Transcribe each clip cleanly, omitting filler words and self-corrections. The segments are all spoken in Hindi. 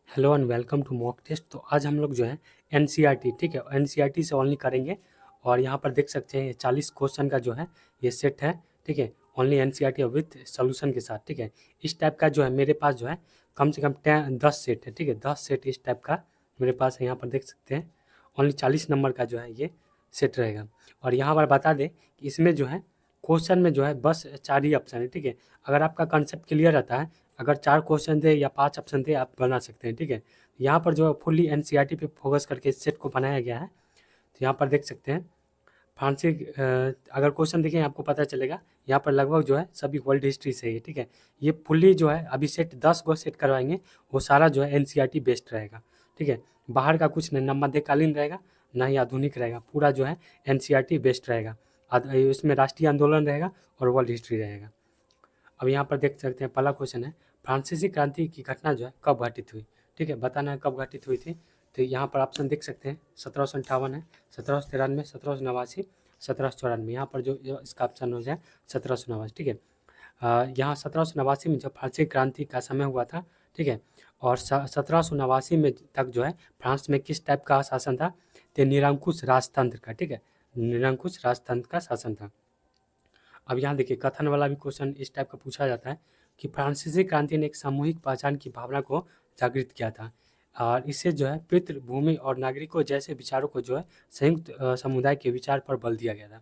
Hello and welcome to mock test. तो आज हम लोग जो है एनसीईआरटी, ठीक है, एनसीईआरटी से ओनली करेंगे। और यहाँ पर देख सकते हैं ये 40 क्वेश्चन का जो है ये सेट है, ठीक है, ओनली एनसीईआरटी विथ सोल्यूशन के साथ, ठीक है। इस टाइप का जो है मेरे पास जो है कम से कम 10 सेट है, ठीक है, 10 सेट इस टाइप का मेरे पास है। यहाँ पर देख सकते हैं ओनली 40 नंबर का जो है ये सेट रहेगा। और यहाँ पर बता दें कि इसमें जो है क्वेश्चन में जो है बस 4 ही ऑप्शन है, ठीक है। अगर आपका कंसेप्ट क्लियर रहता है, अगर 4 क्वेश्चन थे या 5 ऑप्शन थे, आप बना सकते हैं, ठीक है। यहाँ पर जो है फुल्ली एनसीईआरटी पे फोकस करके इस सेट को बनाया गया है। तो यहाँ पर देख सकते हैं फ्रांसी अगर क्वेश्चन देखें आपको पता चलेगा यहाँ पर लगभग जो है सभी वर्ल्ड हिस्ट्री से है, ठीक है। ये फुल्ली जो है अभी सेट 10 गो सेट करवाएंगे, वो सारा जो है एनसीईआरटी बेस्ड रहेगा, ठीक है। बाहर का कुछ नहीं, ना मध्यकालीन रहेगा ना ही आधुनिक रहेगा, पूरा जो है एनसीईआरटी बेस्ड रहेगा। इसमें राष्ट्रीय आंदोलन रहेगा और वर्ल्ड हिस्ट्री रहेगा। अब यहाँ पर देख सकते हैं पहला क्वेश्चन है, फ्रांसीसी क्रांति की घटना जो है कब घटित हुई, ठीक है, बताना है कब घटित हुई थी। तो यहाँ पर ऑप्शन देख सकते हैं 1758 है, 1793, 1789, 1794। यहाँ पर जो इसका ऑप्शन हो जाए 1789, ठीक है। यहाँ 1789 में जब फ्रांसीसी क्रांति का समय हुआ था, ठीक है। और 1789 में तक जो है फ्रांस में किस टाइप का शासन था, तो निरंकुश राजतंत्र का, ठीक है, निरंकुश राजतंत्र का शासन था। अब यहाँ देखिए कथन वाला भी क्वेश्चन इस टाइप का पूछा जाता है कि फ्रांसीसी क्रांति ने एक सामूहिक पहचान की भावना को जागृत किया था, और इससे जो है पितृभूमि और नागरिकों जैसे विचारों को जो है संयुक्त समुदाय के विचार पर बल दिया गया था।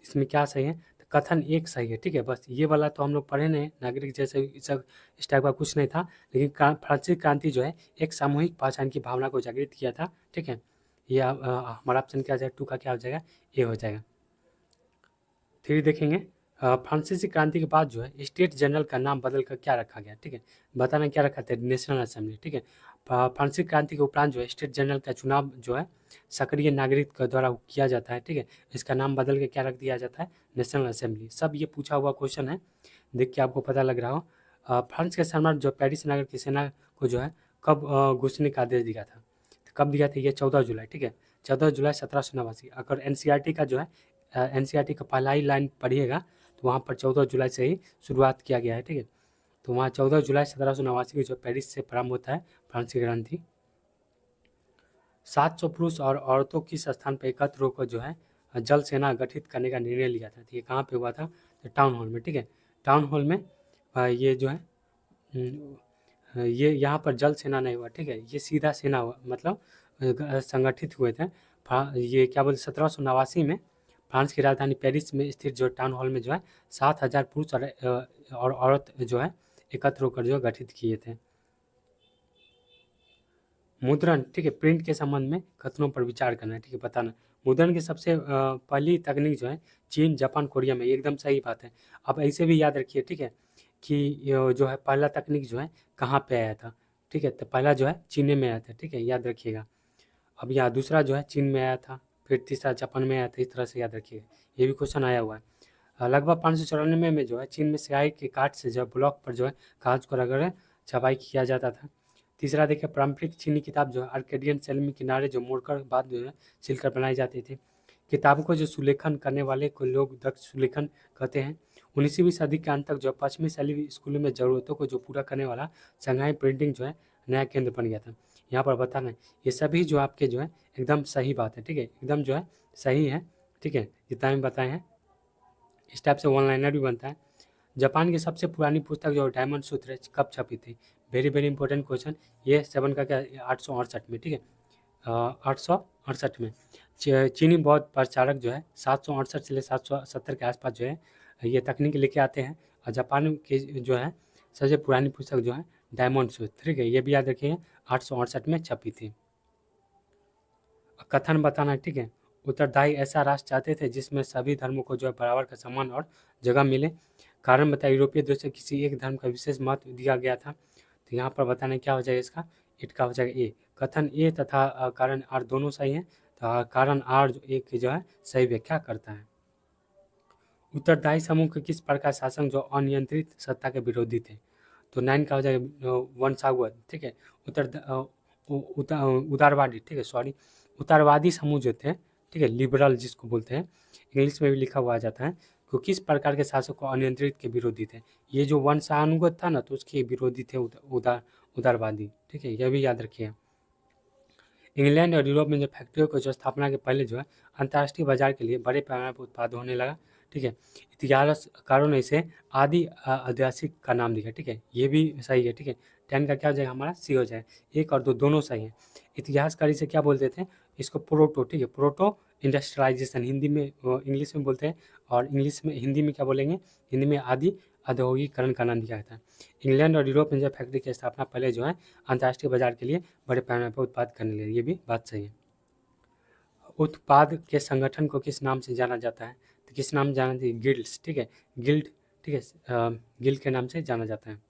इसमें क्या सही है, तो कथन एक सही है, ठीक है। बस ये वाला तो हम लोग पढ़े नहीं, नागरिक जैसे इस टाइप का कुछ नहीं था, लेकिन फ्रांसीसी क्रांति जो है एक सामूहिक पहचान की भावना को जागृत किया था, ठीक है। ये हमारा ऑप्शन क्या हो जाएगा, 2 का क्या हो जाएगा, ए हो जाएगा। फिर देखेंगे फ्रांसीसी क्रांति के बाद जो है स्टेट जनरल का नाम बदल कर क्या रखा गया, ठीक है, बताना क्या रखा था, नेशनल असेंबली, ठीक है। फ्रांसीसी क्रांति के उपरांत जो है स्टेट जनरल का चुनाव जो है सक्रिय नागरिक के द्वारा किया जाता है, ठीक है। इसका नाम बदल के क्या रख दिया जाता है, नेशनल असेंबली। सब ये पूछा हुआ क्वेश्चन है, देख के आपको पता लग रहा हो। फ्रांस के सम्राट जो पेरिस नगर की सेना को जो है कब घुसने का आदेश दिया था, तो कब दिया था, ये 14 जुलाई, ठीक है, 14 जुलाई 1789। अगर एनसीईआरटी का जो है एनसीईआरटी का पहला ही लाइन पढ़िएगा तो वहाँ पर 14 जुलाई से ही शुरुआत किया गया है, ठीक है। तो वहाँ 14 जुलाई 1789 को जो पेरिस से प्रारंभ होता है फ्रांसीसी क्रांति। 700 पुरुष और औरतों की स्थान पर एकत्र होकर जो है जल सेना गठित करने का निर्णय लिया था। तो ये कहाँ पे हुआ था, तो टाउन हॉल में, ठीक है। टाउन हॉल में ये जो है ये यहाँ पर जल सेना नहीं हुआ, ठीक है, ये सीधा सेना हुआ, मतलब संगठित हुए थे। ये क्या बोलते 1789 में फ्रांस की राजधानी पेरिस में स्थित जो टाउन हॉल में जो है 7,000 पुरुष और औरत जो है एकत्र होकर जो गठित किए थे। मुद्रण, ठीक है, प्रिंट के संबंध में कथनों पर विचार करना है, ठीक है, बताना। मुद्रण की सबसे पहली तकनीक जो है चीन, जापान, कोरिया में, एकदम सही बात है। अब ऐसे भी याद रखिए, ठीक है, कि जो है पहला तकनीक जो है कहाँ पे आया था, ठीक है, तो पहला जो है चीन में आया था, ठीक है, याद रखिएगा। अब यहाँ दूसरा जो है चीन में आया था, फिर तीसरा जापान में आया था, इस तरह से याद रखिएगा, ये भी क्वेश्चन आया हुआ है। लगभग 594 में जो है चीन में स्याही के काठ से जो ब्लॉक पर जो है कागज को रगड़ छपाई किया जाता था। तीसरा देखिए पारंपरिक चीनी किताब जो है आर्केडियन शैली में किनारे जो मोड़कर बाद जो है सिलकर बनाई जाती थी। किताबों को जो सुलेखन करने वाले को लोग दक्ष सुलेखन कहते हैं। 19वीं सदी के अंत तक जो पश्चिमी शैली स्कूलों में ज़रूरतों को जो पूरा करने वाला शंघाई प्रिंटिंग जो है नया केंद्र बन गया था। यहाँ पर बताना है ये सभी जो आपके जो है एकदम सही बात है, ठीक है, एकदम जो है सही है, ठीक है, जितना भी बताए हैं। इस टाइप से वन लाइनर भी बनता है। जापान की सबसे पुरानी पुस्तक जो डायमंड सूत्र है कब छपी थी, वेरी वेरी इंपॉर्टेंट क्वेश्चन। ये 7 का क्या 868 में, ठीक है, 868 में। चीनी बौद्ध प्रचारक जो है 768 से ले 770 के आसपास जो है ये तकनीक लेके आते हैं। और जापान की जो है सबसे पुरानी पुस्तक जो है डायमंड सूत्र, ठीक है, ये भी याद रखिए 868 में छपी थी। कथन बताना है, ठीक है, उत्तरदायी ऐसा राष्ट्र चाहते थे जिसमें सभी धर्मों को जो है बराबर का सम्मान और जगह मिले। कारण बताइए यूरोपीय देश से किसी एक धर्म का विशेष महत्व दिया गया था। तो यहाँ पर बताना क्या हो जाएगा, इसका इट का हो जाएगा ए। कथन ए तथा कारण आर दोनों सही हैं, तो कारण आर जो एक जो है सही व्याख्या करता है। उत्तरदायी समूह के किस प्रकार शासन जो अनियंत्रित सत्ता के विरोधी थे, तो 9 का हो जाएगा वंशावत, ठीक है। उदारवादी, ठीक है, सॉरी, उदारवादी समूह जो थे, ठीक है, लिबरल जिसको बोलते हैं, इंग्लिश में भी लिखा हुआ आ जाता है, तो किस प्रकार के शासक को अनियंत्रित के विरोधी थे। ये जो वंशानुगत था ना, तो उसके विरोधी थे उदारवादी, ठीक है, यह भी याद रखिए। इंग्लैंड और यूरोप में जो फैक्ट्रियों को जो स्थापना के पहले जो है अंतर्राष्ट्रीय बाजार के लिए बड़े पैमाने पर उत्पाद होने लगा, ठीक है। इतिहासकारों ने इसे आदि ऐतिहासिक का नाम दिया, ठीक है, ये भी सही है, ठीक है। 10 का क्या हो जाएगा हमारा सी हो जाए, 1 और 2 दोनों सही है। इतिहासकार इसे क्या बोलते थे, इसको प्रोटो, ठीक है, प्रोटो इंडस्ट्रियलाइजेशन हिंदी में इंग्लिश में बोलते हैं, और इंग्लिश में हिंदी में क्या बोलेंगे, हिंदी में आदि औद्योगिकरण का नाम दिया था। इंग्लैंड और यूरोप में जो फैक्ट्री की स्थापना पहले जो है अंतर्राष्ट्रीय बाजार के लिए बड़े पैमाने पर उत्पाद करने लगे, ये भी बात सही है। उत्पाद के संगठन को किस नाम से जाना जाता है, तो किस नाम से जाना जाता है, गिल्ड्स, ठीक है, गिल्ड, ठीक है, गिल्ड के नाम से जाना जाता है।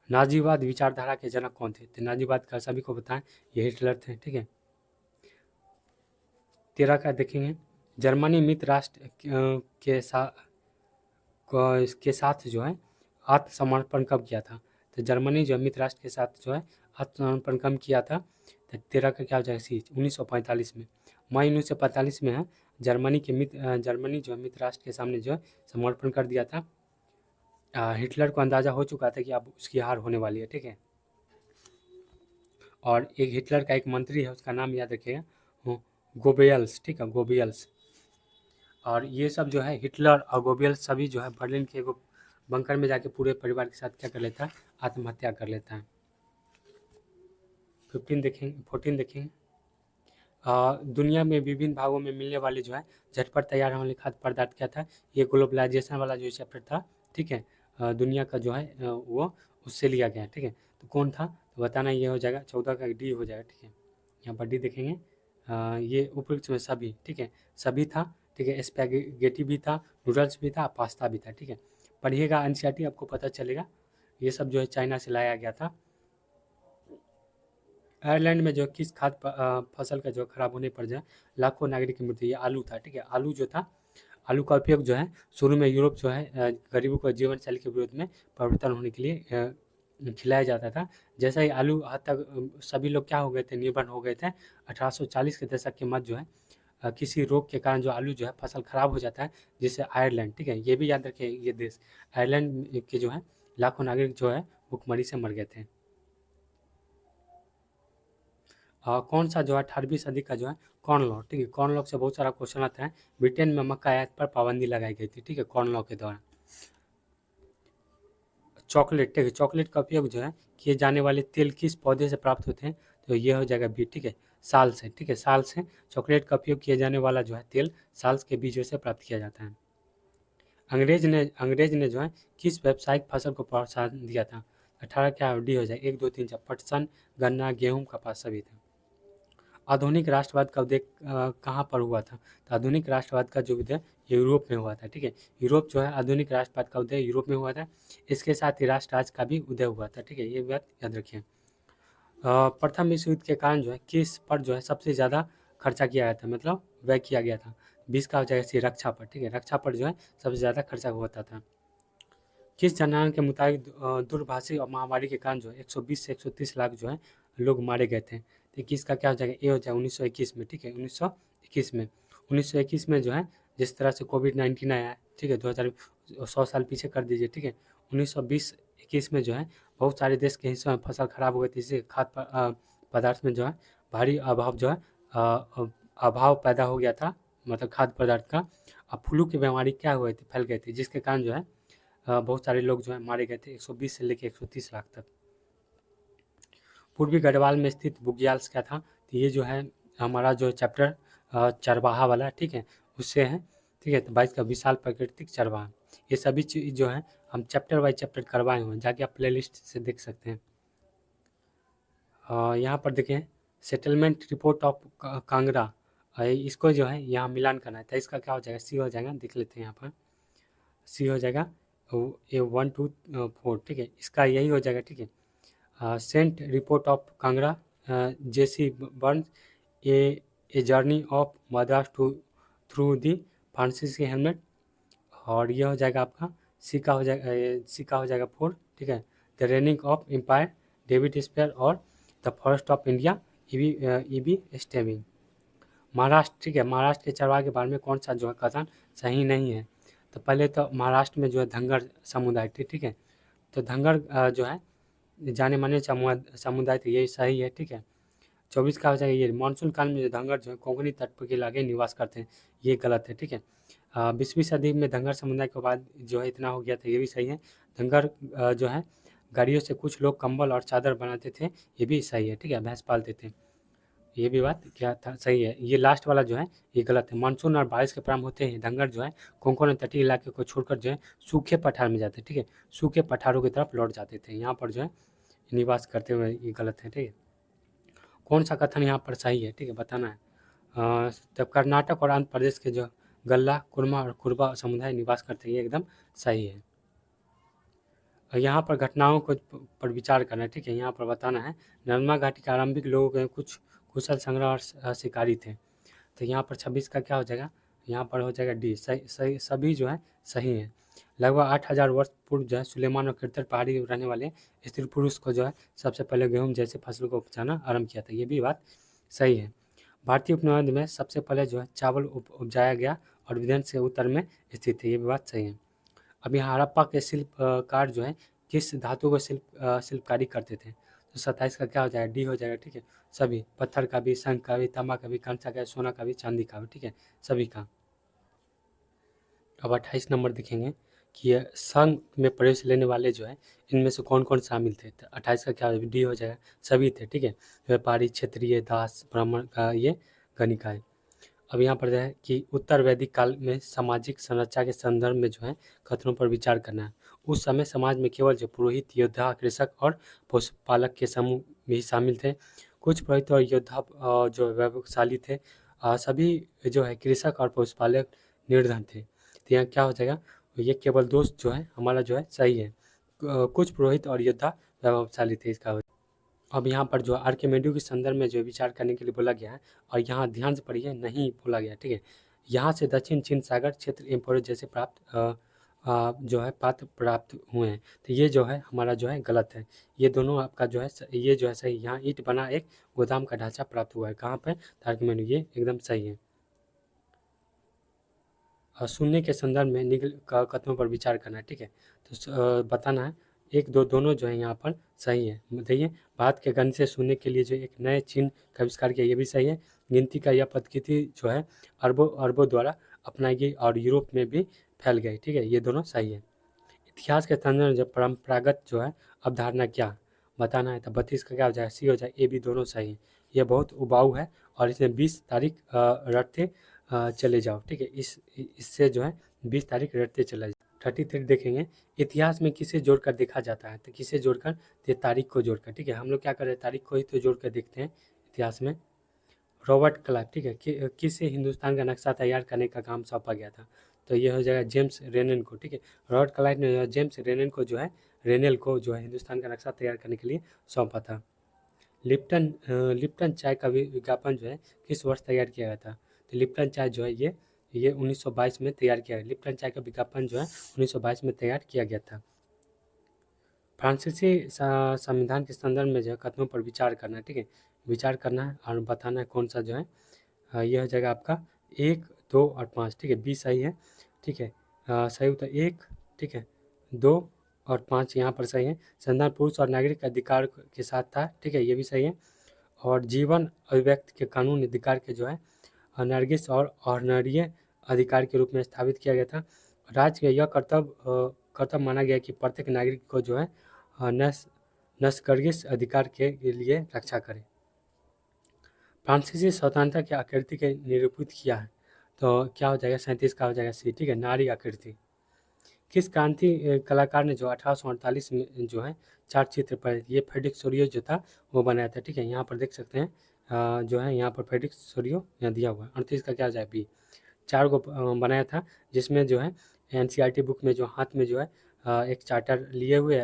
नाजीवाद विचारधारा के जनक कौन थे, तो नाजीवाद का सभी को बताएं, ये हिटलर थे, ठीक है। 13 का देखेंगे, जर्मनी मित्र राष्ट्र के साथ जो है आत्मसमर्पण कब किया था, तो जर्मनी जो है मित्र राष्ट्र के साथ जो है आत्मसमर्पण कब किया था, तो 13 का क्या हो जाएगा सी, 1945 में, मई 1945 में है जर्मनी जो है मित्र राष्ट्र के सामने जो है समर्पण कर दिया था। हिटलर को अंदाज़ा हो चुका था कि अब उसकी हार होने वाली है, ठीक है। और एक हिटलर का एक मंत्री है, उसका नाम याद रखिएगा, गोबेल्स, ठीक है, गोबेल्स। और ये सब जो है हिटलर और गोबेल्स सभी जो है बर्लिन के एगो बंकर में जाके पूरे परिवार के साथ क्या कर लेता है, आत्महत्या कर लेता है। 14 देखेंगे, दुनिया में विभिन्न भागों में मिलने वाले जो है झटपट तैयार होने वाले खाद्य पदार्थ क्या था, ये ग्लोबलाइजेशन वाला जो चैप्टर था, ठीक है, दुनिया का जो है वो उससे लिया गया, ठीक है। तो कौन था, तो बताना, ये हो जाएगा 14 का डी हो जाएगा, ठीक है। यहाँ पर डी देखेंगे, ये उपयुक्त में सभी, ठीक है, सभी था, ठीक है, स्पैगेटी भी था, नूडल्स भी था, पास्ता भी था, ठीक है। पढ़िएगा एनसीईआरटी, आपको पता चलेगा, ये सब जो है चाइना से लाया गया था। आयरलैंड में जो किस फसल का जो खराब होने पर जो है लाखों नागरिक की मृत्यु, ये आलू था, ठीक है। आलू जो था, आलू का उपयोग जो है शुरू में यूरोप जो है गरीबों को जीवन शैली के विरोध में परिवर्तन होने के लिए खिलाया जाता था। जैसा ही आलू हद तक सभी लोग क्या हो गए थे, निर्भर हो गए थे। 1840 के दशक के मध्य जो है किसी रोग के कारण जो आलू जो है फसल खराब हो जाता है, जिससे आयरलैंड, ठीक है, ये भी याद रखिए, ये देश आयरलैंड के जो है लाखों नागरिक जो है भुखमरी से मर गए थे। कौन सा जो है 18वीं सदी का जो है कॉर्न लॉ, ठीक है, कॉर्न लॉ से बहुत सारा क्वेश्चन आता है। ब्रिटेन में मक्का आयात पर पाबंदी लगाई गई थी, ठीक है, कॉर्न लॉ के दौरान। चॉकलेट, ठीक है, चॉकलेट का उपयोग जो है किए जाने वाले तेल किस पौधे से प्राप्त होते हैं, तो ये हो जाएगा बी, ठीक है, साल से, ठीक है, साल से चॉकलेट का उपयोग किए जाने वाला जो है तेल साल के बीजों से प्राप्त किया जाता है। अंग्रेज ने जो है किस व्यावसायिक फसल को प्रोत्साहन दिया था, 18 क्या डी हो जाए, 1 2 3 4, पटसन, गन्ना, गेहूँ, कपास सभी था। आधुनिक राष्ट्रवाद का उदय कहाँ पर हुआ था, तो आधुनिक राष्ट्रवाद का जो उदय यूरोप में हुआ था, ठीक है, यूरोप जो है आधुनिक राष्ट्रवाद का उदय यूरोप में हुआ था। इसके साथ ही राष्ट्रराज का भी उदय हुआ था, ठीक है, ये बात याद रखिए। प्रथम विश्व युद्ध के कारण जो है किस पर जो है सबसे ज़्यादा खर्चा किया गया था, मतलब व्यय किया गया था, 20 का हो जाएगा सी, रक्षा पर, ठीक है, रक्षा पर जो है सबसे ज़्यादा खर्चा होता था। किस जनगणना के मुताबिक दूरभाषी और महामारी के कारण जो है 120 से 130 लाख जो है लोग मारे गए थे, तो किसका क्या हो जाएगा, ए हो जाएगा 1921 में, ठीक है, 1921 में जो है जिस तरह से कोविड-19 आया है, ठीक है, 2000 100 साल पीछे कर दीजिए, ठीक है, 1920-21 में जो है बहुत सारे देश के हिस्सों में फसल खराब हो गई थी, इससे खाद्य पदार्थ में जो है भारी अभाव जो है अभाव पैदा हो गया था, मतलब खाद्य पदार्थ का। अब फ्लू की बीमारी क्या हुई थी, फैल गई थी, जिसके कारण जो है बहुत सारे लोग जो है मारे गए थे, 120 से लेकर 130 लाख तक। पूर्वी गढ़वाल में स्थित बुग्याल्स क्या था, तो ये जो है हमारा जो चैप्टर चरवाहा वाला, ठीक है, उससे है, ठीक है, तो 22 का विशाल प्राकृतिक चरवाहा, ये सभी चीज़ जो है हम चैप्टर वाइज चैप्टर करवाए हुए हैं, जाके आप प्लेलिस्ट से देख सकते हैं। यहाँ पर देखें सेटलमेंट रिपोर्ट ऑफ कांगड़ा, इसको जो है यहाँ मिलान करना है, तो इसका क्या हो जाएगा, सी हो जाएगा, देख लेते हैं यहाँ पर, सी हो जाएगा, ये 1 2 4, ठीक है, इसका यही हो जाएगा, ठीक है। Sent report of Kangra, JC burn, a journey of Madras to through the फ्रांसीसी हेलमेट, और ये हो जाएगा आपका सी का हो जाएगा, सी का हो जाएगा 4, ठीक है, the reigning of empire, David Spear, और the forest of India, E B Stebbing. Maharashtra, ठीक है, महाराष्ट्र के चरवाहे के बारे में कौन सा जो है कथन सही नहीं है, तो पहले तो महाराष्ट्र में जो है धंगर समुदाय थे, ठीक है, तो धंगर जो है जाने माने समुदाय थे, ये सही है, ठीक है। 24 का हो जाएगा ये मानसून काल में जो धंगर जो है कोंकणी तट के लागे निवास करते हैं, ये गलत है, ठीक है। 20वीं सदी में धंगर समुदाय के बाद जो है इतना हो गया था, ये भी सही है। धंगर जो है गाड़ियों से कुछ लोग कंबल और चादर बनाते थे, ये भी सही है, ठीक है। भैंस पालते थे, ये भी बात क्या था, सही है। ये लास्ट वाला जो है ये गलत है। मानसून और बारिश के प्रारंभ होते ही धंगर जो है कोंकण तटीय इलाके को छोड़कर जो है सूखे पठार में जाते, ठीक है। सूखे पठारों की तरफ लौट जाते थे, यहाँ पर जो है निवास करते हुए, ये गलत है, ठीक है। कौन सा कथन यहाँ पर सही है, ठीक है, बताना है। तब कर्नाटक और आंध्र प्रदेश के जो गल्ला, कुर्मा और कुर्बा समुदाय निवास करते हैं, ये एकदम सही है। और यहाँ पर घटनाओं को पर विचार करना है, ठीक है। यहाँ पर बताना है नर्मदा घाटी के आरंभिक लोगों के कुछ कुशल संग्रह और शिकारी थे। तो यहाँ पर 26 का क्या हो जाएगा, यहाँ पर हो जाएगा डी, सही सही, सभी जो है सही है। लगभग 8,000 वर्ष पूर्व जो है सुलेमान और किरतर पहाड़ी रहने वाले स्त्री पुरुष को जो है सबसे पहले गेहूं जैसे फसलों को उपजाना आरंभ किया था, ये भी बात सही है। भारतीय उपमहाद्वीप में सबसे पहले जो है चावल उपजाया गया और विदर्भ से उत्तर में स्थित है, ये भी बात सही है। अब यहाँ हड़प्पा के शिल्पकार जो है किस धातु को शिल्पकारी करते थे, तो 27 का क्या हो जाएगा, डी हो जाएगा, ठीक है। सभी, पत्थर का भी, शंख का भी, तांबा का भी, कंचा का भी, सोना का भी, चांदी का भी, ठीक है, सभी का। अब 28 नंबर देखेंगे कि ये संघ में प्रवेश लेने वाले जो है इनमें से कौन कौन शामिल थे, तो 28 का क्या डी हो जाएगा, सभी थे, ठीक है। व्यापारी, क्षेत्रीय, दास, ब्राह्मण का ये गणिका है। अब यहाँ पर है कि उत्तर वैदिक काल में सामाजिक संरचना के संदर्भ में जो है कथनों पर विचार करना है। उस समय समाज में केवल जो पुरोहित, योद्धा, कृषक और पशुपालक के समूह भी शामिल थे। कुछ पुरोहित और योद्धा जो वैभवशाली थे, सभी जो है कृषक और पशुपालक निर्धन थे। तो यहाँ क्या हो जाएगा, ये केवल दोस्त जो है हमारा जो है सही है। कुछ पुरोहित और योद्धा वैभवशाली थे, इसका। अब यहाँ पर जो आर्किमेडीज के संदर्भ में जो विचार करने के लिए बोला गया है, और यहाँ ध्यान से पढ़िए, नहीं बोला गया, ठीक है। यहाँ से दक्षिण चीन सागर क्षेत्र एम्पोरियो जैसे जो है पात्र प्राप्त हुए हैं, तो ये जो है हमारा जो है गलत है। ये दोनों आपका जो है ये जो है सही। यहाँ ईंट बना एक गोदाम का ढांचा प्राप्त हुआ है, कहाँ पर, आर्किमेडीज, ये एकदम सही है। शून्य के संदर्भ में निगल कथनों पर विचार करना है, ठीक है। तो बताना है, एक दो दोनों जो है यहाँ पर सही है। बताइए, भारत के गणित से शून्य के लिए जो एक नए चिन्ह का आविष्कार किया, ये भी सही है। गिनती का यह पद्धति जो है अरबों अरबों द्वारा अपनाई गई और यूरोप में भी फैल गई, ठीक है, ये दोनों सही है। इतिहास के संदर्भ में जो परंपरागत जो है अवधारणा क्या बताना है, तो 32 का क्या हो जाए, सी हो जाए, ए भी दोनों सही है। यह बहुत उबाऊ है और इसमें 20 तारीख रटते चले जाओ, ठीक है। इससे जो है 20 तारीख रटते चला जाओ। 33 देखेंगे, इतिहास में किसे जोड़कर देखा जाता है, तो किसे जोड़कर, तो तारीख को जोड़कर, ठीक है। हम लोग क्या कर रहे हैं, तारीख को ही तो जोड़ कर देखते हैं इतिहास में। रॉबर्ट क्लाइव, ठीक है, किसे हिंदुस्तान का नक्शा तैयार करने का काम सौंपा गया था, तो ये हो जाएगा जेम्स रेनन को, ठीक है। रॉबर्ट क्लाइव ने जेम्स रेनन को जो है हिंदुस्तान का नक्शा तैयार करने के लिए सौंपा था। लिप्टन चाय का विज्ञापन जो है किस वर्ष तैयार किया गया था, तो लिप्टन चाय जो है ये 1922 में तैयार किया गया। लिप्टन चाय का विज्ञापन जो है 1922 में तैयार किया गया था। फ्रांसीसी संविधान के संदर्भ में जो है कथनों पर विचार करना है, ठीक है। विचार करना है और बताना है कौन सा जो है, यह हो जाएगा आपका 1, 2 और 5, ठीक है। बी सही है, ठीक है। सही उत्तर 1, ठीक है, 2 और 5 यहाँ पर सही है। संविधान पुरुष और नागरिक अधिकार के साथ था, ठीक है, ये भी सही है। और जीवन अभिव्यक्ति के कानून अधिकार के जो है नरगिस और ऑर्डनरी अधिकार के रूप में स्थापित किया गया था। राज्य का यह कर्तव्य माना गया कि प्रत्येक नागरिक को जो है नस्कर्गिस अधिकार के लिए रक्षा करे। फ्रांसीसी स्वतंत्रता की आकृति के निरूपित किया है, तो क्या हो जाएगा, 37 का हो जाएगा सी, ठीक है, नारी आकृति। किस क्रांति कलाकार ने जो 1848 में जो है 4 चित्र पर, ये फ्रेडरिक सोरियो जो था वो बनाया था, ठीक है। यहाँ पर देख सकते हैं जो है यहाँ पर फ्रेडरिक सोरियो यहाँ दिया हुआ है। 38 का क्या हो जाए, बी। 4 को बनाया था, जिसमें जो है एनसीईआरटी बुक में जो हाथ में जो है एक चार्टर लिए हुए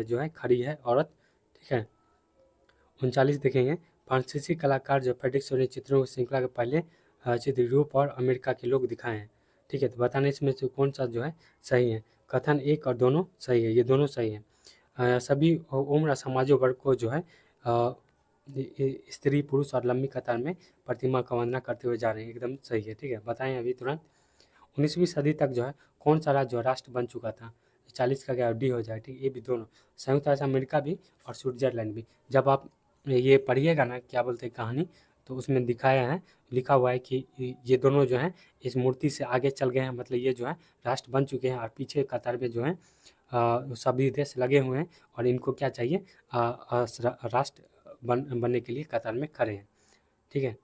जो है खड़ी है औरत, ठीक है। 39 देखेंगे, फ्रांसीसी कलाकार जो फ्रेडरिक सोरियो चित्रों की श्रृंखला के पहले चित्र यूरोप और अमेरिका के लोग दिखाए हैं, ठीक है। तो बताना इसमें से कौन सा जो है सही है। कथन 1 और दोनों सही है, ये दोनों सही है। सभी उम्र समाजों वर्ग को जो है स्त्री पुरुष और लंबी कतार में प्रतिमा का वंदना करते हुए जा रहे हैं, एकदम सही है, ठीक है। बताएं अभी तुरंत। 19वीं सदी तक जो है कौन सा राज्य जो राष्ट्र बन चुका था, 40 का क्या डी हो जाए, ठीक है। ये भी दोनों, संयुक्त राज्य अमेरिका भी और स्विट्जरलैंड भी। जब आप ये पढ़िएगा ना, क्या बोलते हैं कहानी, तो उसमें दिखाया है, लिखा हुआ है कि ये दोनों जो हैं इस मूर्ति से आगे चल गए हैं, मतलब ये जो है राष्ट्र बन चुके हैं, और पीछे कतार में जो है सभी देश लगे हुए हैं, और इनको क्या चाहिए, राष्ट्र बनने के लिए कतार में खड़े हैं, ठीक है।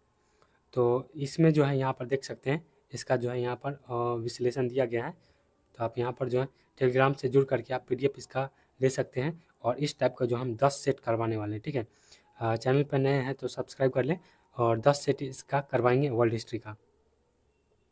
तो इसमें जो है यहाँ पर देख सकते हैं, इसका जो है यहाँ पर विश्लेषण दिया गया है। तो आप यहाँ पर जो है टेलीग्राम से जुड़ करके आप PDF इसका ले सकते हैं, और इस टाइप का जो हम 10 सेट करवाने वाले हैं, ठीक है। चैनल पर नए हैं तो सब्सक्राइब कर लें, और 10 सेट इसका करवाएंगे वर्ल्ड हिस्ट्री का।